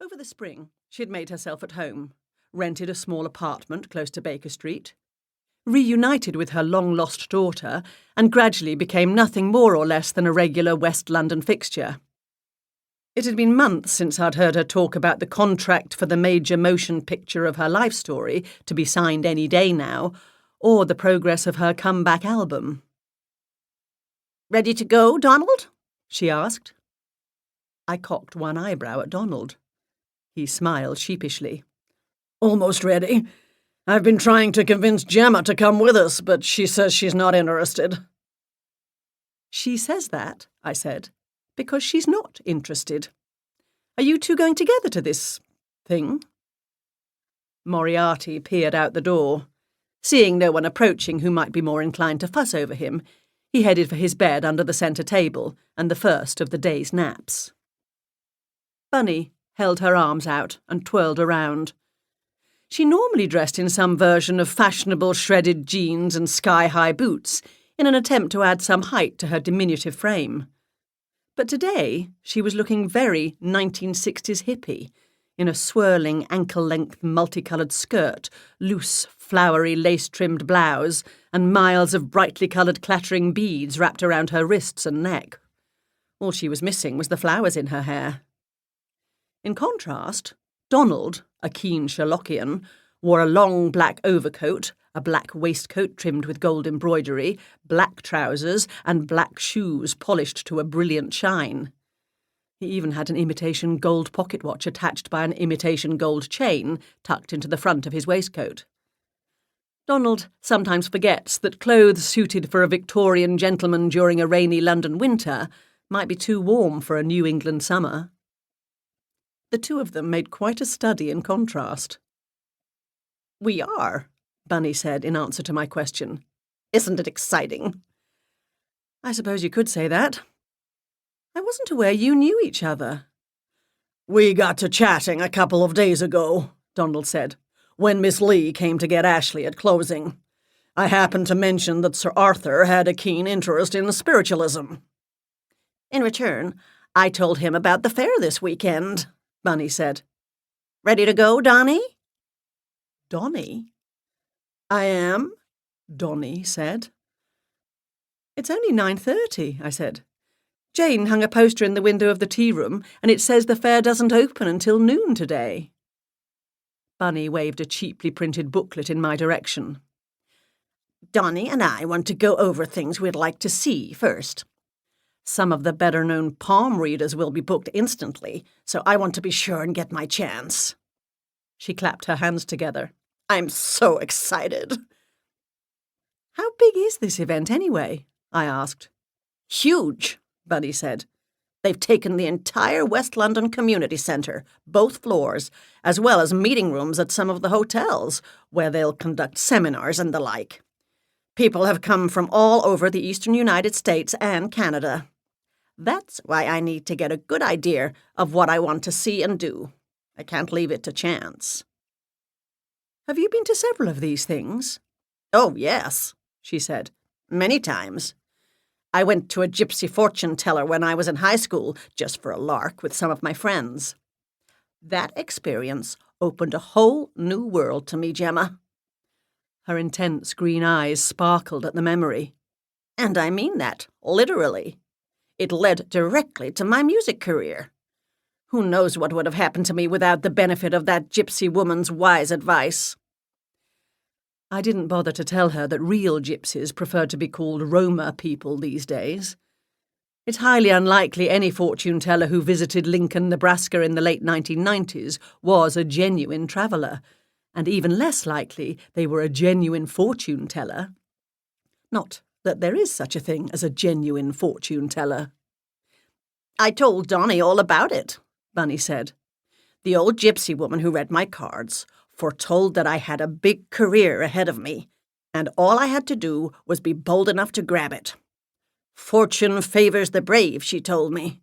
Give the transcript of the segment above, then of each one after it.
Over the spring, she had made herself at home, rented a small apartment close to Baker Street, reunited with her long-lost daughter, and gradually became nothing more or less than a regular West London fixture. It had been months since I'd heard her talk about the contract for the major motion picture of her life story, to be signed any day now, or the progress of her comeback album. "Ready to go, Donald?" she asked. I cocked one eyebrow at Donald. He smiled sheepishly. "Almost ready. I've been trying to convince Gemma to come with us, but she says she's not interested." "She says that," I said, "because she's not interested. Are you two going together to this thing?" Moriarty peered out the door. Seeing no one approaching who might be more inclined to fuss over him, he headed for his bed under the centre table and the first of the day's naps. Bunny held her arms out and twirled around. She normally dressed in some version of fashionable shredded jeans and sky-high boots in an attempt to add some height to her diminutive frame. But today she was looking very 1960s hippie, in a swirling ankle-length multicoloured skirt, loose, flowery lace-trimmed blouse, and miles of brightly coloured clattering beads wrapped around her wrists and neck. All she was missing was the flowers in her hair. In contrast, Donald, a keen Sherlockian, wore a long black overcoat, a black waistcoat trimmed with gold embroidery, black trousers, and black shoes polished to a brilliant shine. He even had an imitation gold pocket watch attached by an imitation gold chain tucked into the front of his waistcoat. Donald sometimes forgets that clothes suited for a Victorian gentleman during a rainy London winter might be too warm for a New England summer. The two of them made quite a study in contrast. "We are," Bunny said in answer to my question. "Isn't it exciting?" "I suppose you could say that. I wasn't aware you knew each other." "We got to chatting a couple of days ago," Donald said, "when Miss Leigh came to get Ashleigh at closing. I happened to mention that Sir Arthur had a keen interest in spiritualism. In return, I told him about the fair this weekend," Bunny said. "Ready to go, Donny?" "Donny?" "I am," Donny said. "It's only 9:30, I said. "Jayne hung a poster in the window of the tea room, and it says the fair doesn't open until noon today." Bunny waved a cheaply printed booklet in my direction. "Donny and I want to go over things we'd like to see first. Some of the better-known palm readers will be booked instantly, so I want to be sure and get my chance." She clapped her hands together. "I'm so excited." "How big is this event anyway?" I asked. "Huge," Bunny said. "They've taken the entire West London Community Centre, both floors, as well as meeting rooms at some of the hotels, where they'll conduct seminars and the like. People have come from all over the eastern United States and Canada. That's why I need to get a good idea of what I want to see and do. I can't leave it to chance." "Have you been to several of these things?" "Oh, yes," she said. "Many times. I went to a gypsy fortune teller when I was in high school, just for a lark with some of my friends. That experience opened a whole new world to me, Gemma." Her intense green eyes sparkled at the memory. "And I mean that, literally. It led directly to my music career. Who knows what would have happened to me without the benefit of that gypsy woman's wise advice." I didn't bother to tell her that real gypsies preferred to be called Roma people these days. It's highly unlikely any fortune teller who visited Lincoln, Nebraska in the late 1990s was a genuine traveller, and even less likely they were a genuine fortune teller. Not that there is such a thing as a genuine fortune teller. "I told Donny all about it," Bunny said. "The old gypsy woman who read my cards foretold that I had a big career ahead of me, and all I had to do was be bold enough to grab it. Fortune favours the brave, she told me.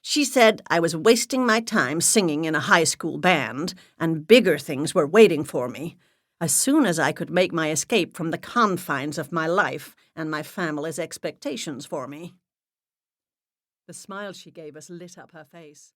She said I was wasting my time singing in a high school band, and bigger things were waiting for me, as soon as I could make my escape from the confines of my life and my family's expectations for me." The smile she gave us lit up her face.